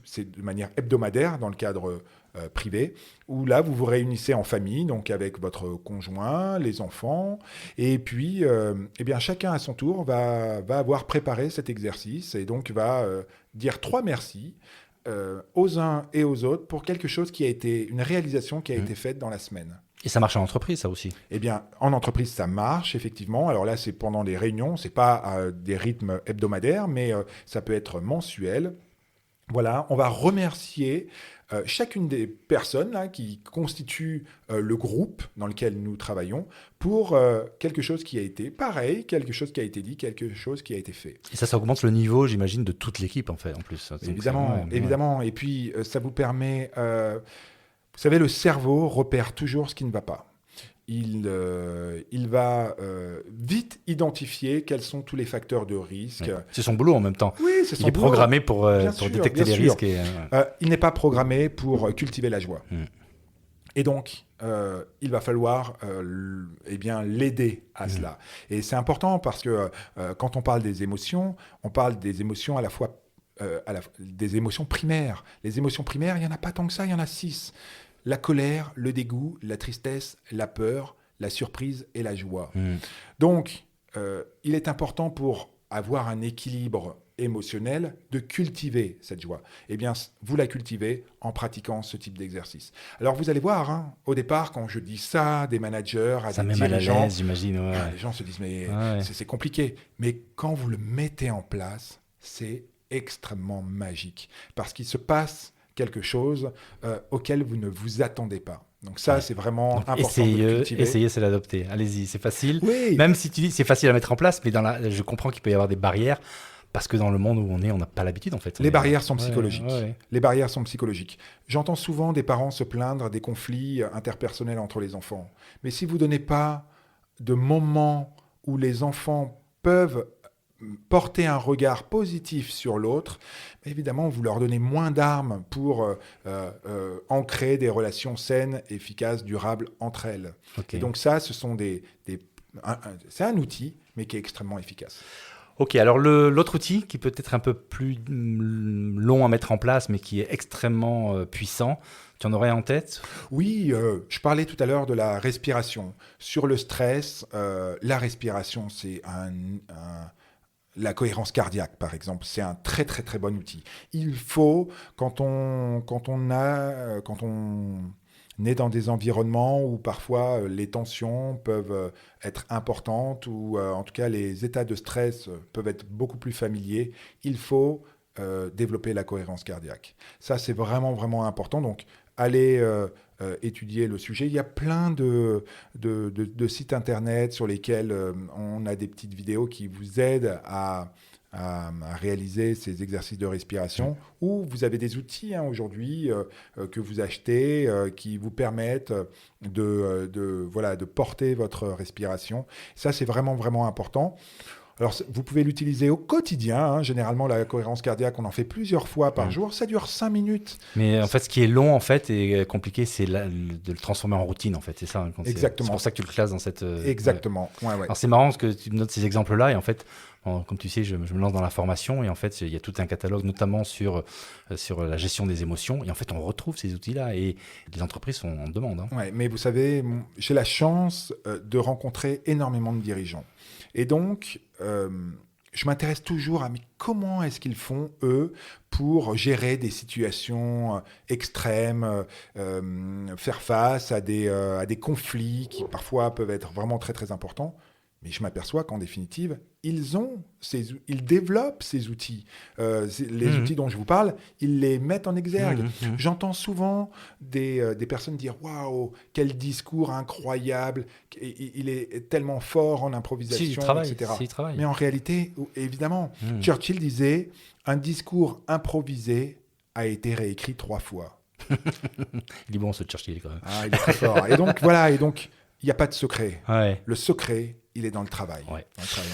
c'est de manière hebdomadaire dans le cadre privé, où là, vous vous réunissez en famille, donc avec votre conjoint, les enfants, et puis, eh bien, chacun à son tour va avoir préparé cet exercice et donc va dire 3 merci aux uns et aux autres pour quelque chose qui a été, une réalisation qui a été faite dans la semaine. Et ça marche en entreprise, ça aussi? Eh bien, en entreprise, ça marche, effectivement. Alors là, c'est pendant les réunions, c'est pas des rythmes hebdomadaires, mais ça peut être mensuel. Voilà, on va remercier chacune des personnes là, qui constituent le groupe dans lequel nous travaillons pour quelque chose qui a été pareil, quelque chose qui a été dit, quelque chose qui a été fait. Et ça augmente le niveau, j'imagine, de toute l'équipe, en fait, en plus. Donc, Évidemment, évidemment. Et puis, ça vous permet... vous savez, le cerveau repère toujours ce qui ne va pas. Il va vite identifier quels sont tous les facteurs de risque. Ouais. C'est son boulot en même temps. Oui, c'est son Il est boulot. programmé pour sûr, détecter bien les sûr. risques. Et, Il n'est pas programmé pour cultiver la joie. Et donc, il va falloir l'aider à cela. Et c'est important parce que quand on parle des émotions à la fois des émotions primaires. Les émotions primaires, il n'y en a pas tant que ça, il y en a 6. La colère, le dégoût, la tristesse, la peur, la surprise et la joie. Donc, il est important pour avoir un équilibre émotionnel de cultiver cette joie. Eh bien, vous la cultivez en pratiquant ce type d'exercice. Alors, vous allez voir, hein, au départ, quand je dis ça, des managers, à ça des met mal à dirigeants, l'aise, j'imagine. Ouais. les gens se disent, mais Ouais. c'est compliqué. Mais quand vous le mettez en place, c'est extrêmement magique. Parce qu'il se passe quelque chose auquel vous ne vous attendez pas. Donc ça, c'est vraiment important de le cultiver. Essayez, c'est l'adopter. Allez-y, c'est facile. Oui. Même si tu dis c'est facile à mettre en place, mais je comprends qu'il peut y avoir des barrières parce que dans le monde où on n'a pas l'habitude en fait. Les barrières sont psychologiques. Ouais. Les barrières sont psychologiques. J'entends souvent des parents se plaindre des conflits interpersonnels entre les enfants. Mais si vous ne donnez pas de moments où les enfants peuvent porter un regard positif sur l'autre, évidemment, vous leur donnez moins d'armes pour ancrer des relations saines, efficaces, durables entre elles. Okay. Et donc ça, ce sont c'est un outil, mais qui est extrêmement efficace. Ok, alors l'autre outil qui peut être un peu plus long à mettre en place, mais qui est extrêmement puissant, tu en aurais en tête ? Oui, je parlais tout à l'heure de la respiration. Sur le stress, la respiration, c'est la cohérence cardiaque, par exemple, c'est un très très très bon outil. Il faut, quand on est dans des environnements où parfois les tensions peuvent être importantes ou en tout cas les états de stress peuvent être beaucoup plus familiers, il faut développer la cohérence cardiaque. Ça, c'est vraiment vraiment important. Donc, allez étudier le sujet. Il y a plein de sites internet sur lesquels on a des petites vidéos qui vous aident à réaliser ces exercices de respiration, ou vous avez des outils aujourd'hui que vous achetez qui vous permettent de porter votre respiration. Ça, c'est vraiment, vraiment important. Alors, vous pouvez l'utiliser au quotidien. Hein. Généralement, la cohérence cardiaque, on en fait plusieurs fois par jour. Ça dure 5 minutes. Mais en fait, ce qui est long en fait et compliqué, c'est de le transformer en routine. En fait, c'est ça. Hein, Exactement. C'est pour ça que tu le classes dans cette. Exactement. Ouais. Alors, c'est marrant que tu me donnes ces exemples-là. Et en fait, comme tu sais, je me lance dans la formation. Et en fait, il y a tout un catalogue, notamment sur la gestion des émotions. Et en fait, on retrouve ces outils-là. Et les entreprises sont en demande. Hein. Ouais, mais vous savez, j'ai la chance de rencontrer énormément de dirigeants. Et donc, je m'intéresse toujours à comment est-ce qu'ils font, eux, pour gérer des situations extrêmes, faire face à des conflits qui parfois peuvent être vraiment très, très importants. Mais je m'aperçois qu'en définitive, ils développent ces outils. Les outils dont je vous parle, ils les mettent en exergue. J'entends souvent des personnes dire « Waouh, quel discours incroyable, il est tellement fort en improvisation, etc. » Mais en réalité, évidemment, Churchill disait « Un discours improvisé a été réécrit 3 fois. » Il est bon ce Churchill quand même. Ah, il est très fort. Et donc, voilà, il n'y a pas de secret. Ouais. Le secret, il est dans le travail. Ouais. Dans le travail.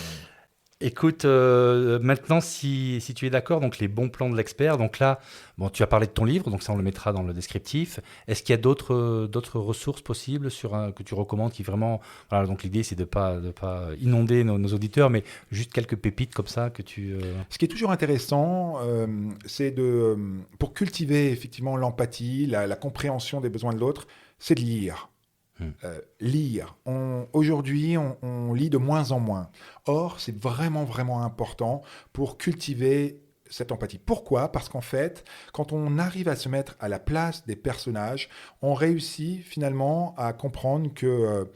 Écoute, maintenant, si tu es d'accord, donc les bons plans de l'expert, donc là, bon, tu as parlé de ton livre, donc ça on le mettra dans le descriptif. Est-ce qu'il y a d'autres ressources possibles que tu recommandes qui vraiment, voilà, donc l'idée c'est de pas inonder nos auditeurs, mais juste quelques pépites comme ça que tu. Ce qui est toujours intéressant, c'est pour cultiver effectivement l'empathie, la compréhension des besoins de l'autre, c'est de lire. Lire. Aujourd'hui, on lit de moins en moins. Or, c'est vraiment, vraiment important pour cultiver cette empathie. Pourquoi ? Parce qu'en fait, quand on arrive à se mettre à la place des personnages, on réussit finalement à comprendre que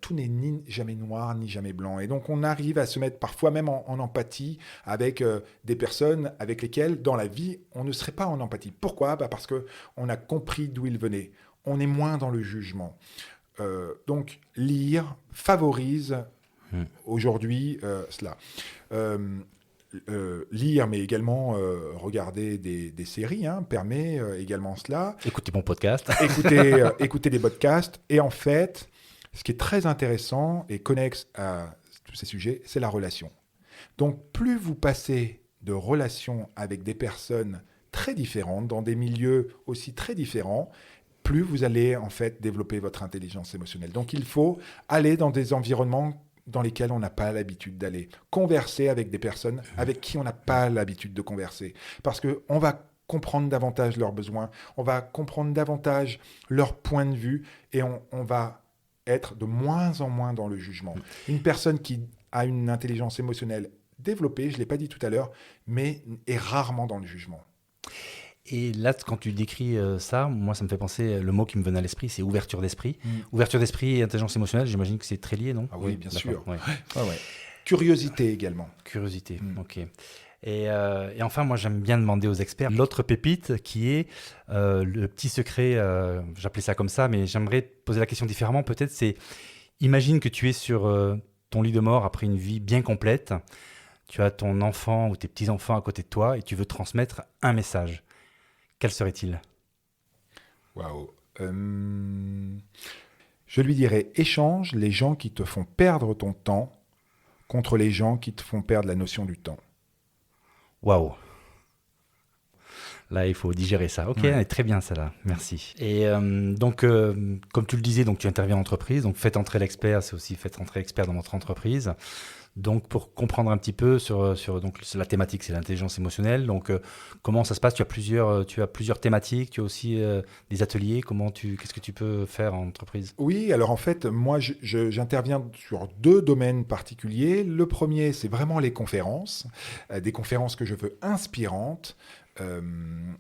tout n'est ni jamais noir, ni jamais blanc. Et donc, on arrive à se mettre parfois même en empathie avec des personnes avec lesquelles, dans la vie, on ne serait pas en empathie. Pourquoi ? Parce qu'on a compris d'où ils venaient. On est moins dans le jugement. Donc, lire favorise aujourd'hui cela. Lire, mais également regarder des séries, permet également cela. Écoutez mon podcast. Écouter des podcasts. Et en fait, ce qui est très intéressant et connexe à tous ces sujets, c'est la relation. Donc, plus vous passez de relations avec des personnes très différentes, dans des milieux aussi très différents, plus vous allez en fait développer votre intelligence émotionnelle. Donc, il faut aller dans des environnements dans lesquels on n'a pas l'habitude d'aller. Converser avec des personnes avec qui on n'a pas l'habitude de converser. Parce qu'on va comprendre davantage leurs besoins, on va comprendre davantage leur point de vue et on va être de moins en moins dans le jugement. Une personne qui a une intelligence émotionnelle développée, je ne l'ai pas dit tout à l'heure, mais est rarement dans le jugement. Et là, quand tu décris ça, moi, ça me fait penser, le mot qui me venait à l'esprit, c'est ouverture d'esprit. Ouverture d'esprit et intelligence émotionnelle, j'imagine que c'est très lié, non ? Ah oui, bien sûr. Ouais. Ouais. Curiosité également. Curiosité, ok. Et enfin, moi, j'aime bien demander aux experts l'autre pépite qui est le petit secret, j'appelais ça comme ça, mais j'aimerais poser la question différemment. Peut-être, c'est, imagine que tu es sur ton lit de mort après une vie bien complète, tu as ton enfant ou tes petits-enfants à côté de toi et tu veux transmettre un message. Quel serait-il ? Waouh. Je lui dirais, échange les gens qui te font perdre ton temps contre les gens qui te font perdre la notion du temps. Waouh. Là, il faut digérer ça. Ok, ouais. Très bien, ça là. Merci. Et donc, comme tu le disais, donc tu interviens en entreprise. Donc, faites entrer l'expert, c'est aussi faites entrer l'expert dans votre entreprise. Donc, pour comprendre un petit peu sur donc, la thématique, c'est l'intelligence émotionnelle. Donc, comment ça se passe ? Tu as plusieurs thématiques, tu as aussi des ateliers. Qu'est-ce que tu peux faire en entreprise ? Oui, alors en fait, moi, j'interviens sur 2 domaines particuliers. Le premier, c'est vraiment les conférences, des conférences que je veux inspirantes.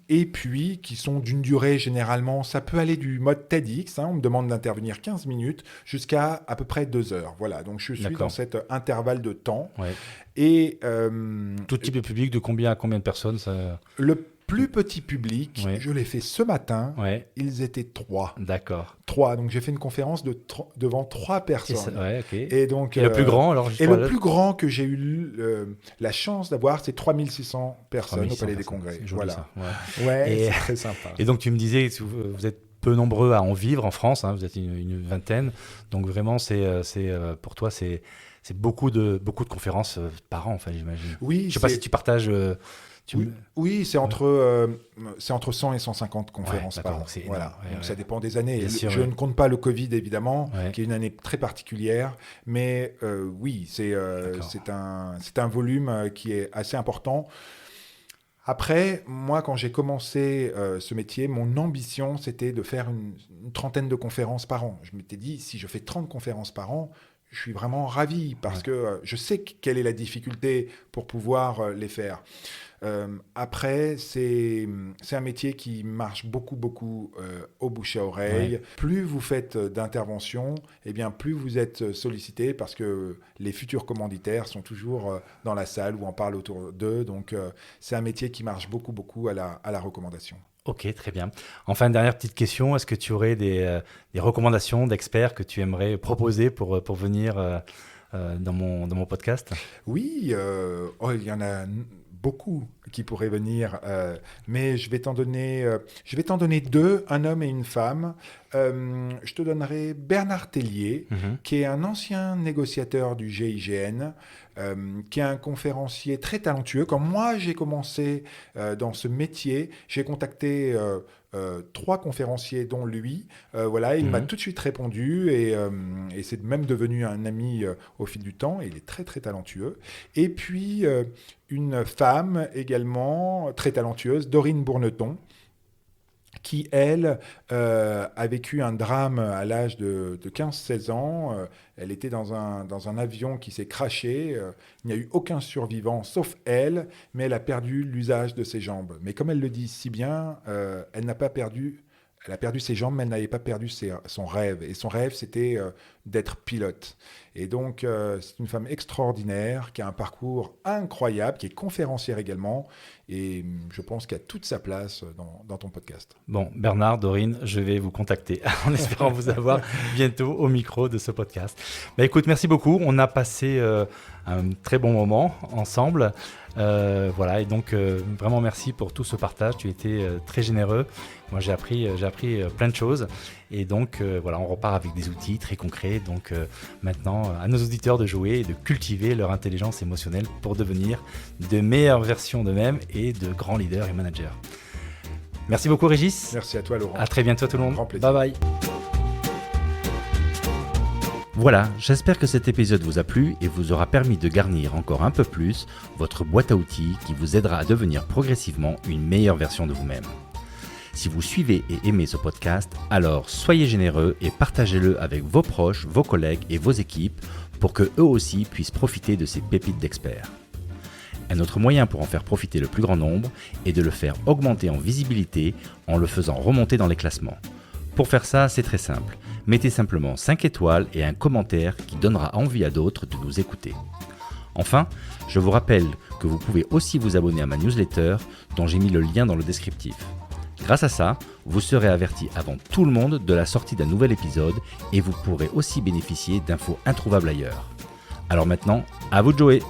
Et puis qui sont d'une durée généralement, ça peut aller du mode TEDx, on me demande d'intervenir 15 minutes jusqu'à à peu près 2 heures. Voilà, donc je suis dans cet intervalle de temps. Ouais. Et tout type de public, de combien à combien de personnes ça... Le plus petit public, je l'ai fait ce matin, ils étaient 3. D'accord. 3, donc j'ai fait une conférence devant 3 personnes. Et donc, le plus grand alors le plus grand que j'ai eu la chance d'avoir, c'est 3600 personnes au Palais des Congrès. Voilà. Ça. C'est très sympa. Et donc tu me disais que vous êtes peu nombreux à en vivre en France, vous êtes une vingtaine, donc vraiment pour toi c'est beaucoup de conférences par an, enfin j'imagine. Oui. Je sais pas si tu partages. Oui, c'est entre 100 et 150 conférences par an. Voilà. Donc ça dépend des années. Je ne compte pas le Covid, évidemment, qui est une année très particulière. Mais oui, c'est un volume qui est assez important. Après, moi, quand j'ai commencé ce métier, mon ambition, c'était de faire une trentaine de conférences par an. Je m'étais dit, si je fais 30 conférences par an, je suis vraiment ravi parce que je sais quelle est la difficulté pour pouvoir les faire. Après, c'est un métier qui marche beaucoup au bouche à oreille. Plus vous faites d'interventions, eh bien, plus vous êtes sollicité parce que les futurs commanditaires sont toujours dans la salle où on parle autour d'eux. Donc, c'est un métier qui marche beaucoup à la recommandation. Ok, très bien. Enfin, dernière petite question, est-ce que tu aurais des recommandations d'experts que tu aimerais proposer pour venir dans mon podcast ? Oui, il y en a beaucoup qui pourraient venir, mais je vais t'en donner 2, un homme et une femme. Je te donnerai Bernard Tellier, qui est un ancien négociateur du GIGN, qui est un conférencier très talentueux. Quand moi j'ai commencé dans ce métier, j'ai contacté 3 conférenciers, dont lui. Il m'a tout de suite répondu et c'est même devenu un ami au fil du temps. Et il est très talentueux. Et puis une femme également très talentueuse, Dorine Bourneton, qui, elle, a vécu un drame à l'âge de 15-16 ans. Elle était dans un avion qui s'est crashé. Il n'y a eu aucun survivant, sauf elle, mais elle a perdu l'usage de ses jambes. Mais comme elle le dit si bien, elle n'a pas perdu Elle a perdu ses jambes, mais elle n'avait pas perdu son rêve. Et son rêve, c'était d'être pilote. Et donc, c'est une femme extraordinaire, qui a un parcours incroyable, qui est conférencière également. Et je pense qu'elle a toute sa place dans ton podcast. Bon, Bernard, Dorine, je vais vous contacter en espérant vous avoir bientôt au micro de ce podcast. Écoute, merci beaucoup. On a passé un très bon moment ensemble. Voilà, et donc vraiment merci pour tout ce partage. Tu étais très généreux. Moi, j'ai appris plein de choses. Et donc, voilà, on repart avec des outils très concrets. Donc, maintenant, à nos auditeurs de jouer et de cultiver leur intelligence émotionnelle pour devenir de meilleures versions d'eux-mêmes et de grands leaders et managers. Merci beaucoup, Régis. Merci à toi, Laurent. À très bientôt, tout le monde. Grand plaisir. Bye bye. Voilà, j'espère que cet épisode vous a plu et vous aura permis de garnir encore un peu plus votre boîte à outils qui vous aidera à devenir progressivement une meilleure version de vous-même. Si vous suivez et aimez ce podcast, alors soyez généreux et partagez-le avec vos proches, vos collègues et vos équipes pour que eux aussi puissent profiter de ces pépites d'experts. Un autre moyen pour en faire profiter le plus grand nombre est de le faire augmenter en visibilité en le faisant remonter dans les classements. Pour faire ça, c'est très simple. Mettez simplement 5 étoiles et un commentaire qui donnera envie à d'autres de nous écouter. Enfin, je vous rappelle que vous pouvez aussi vous abonner à ma newsletter dont j'ai mis le lien dans le descriptif. Grâce à ça, vous serez averti avant tout le monde de la sortie d'un nouvel épisode et vous pourrez aussi bénéficier d'infos introuvables ailleurs. Alors maintenant, à vous de jouer!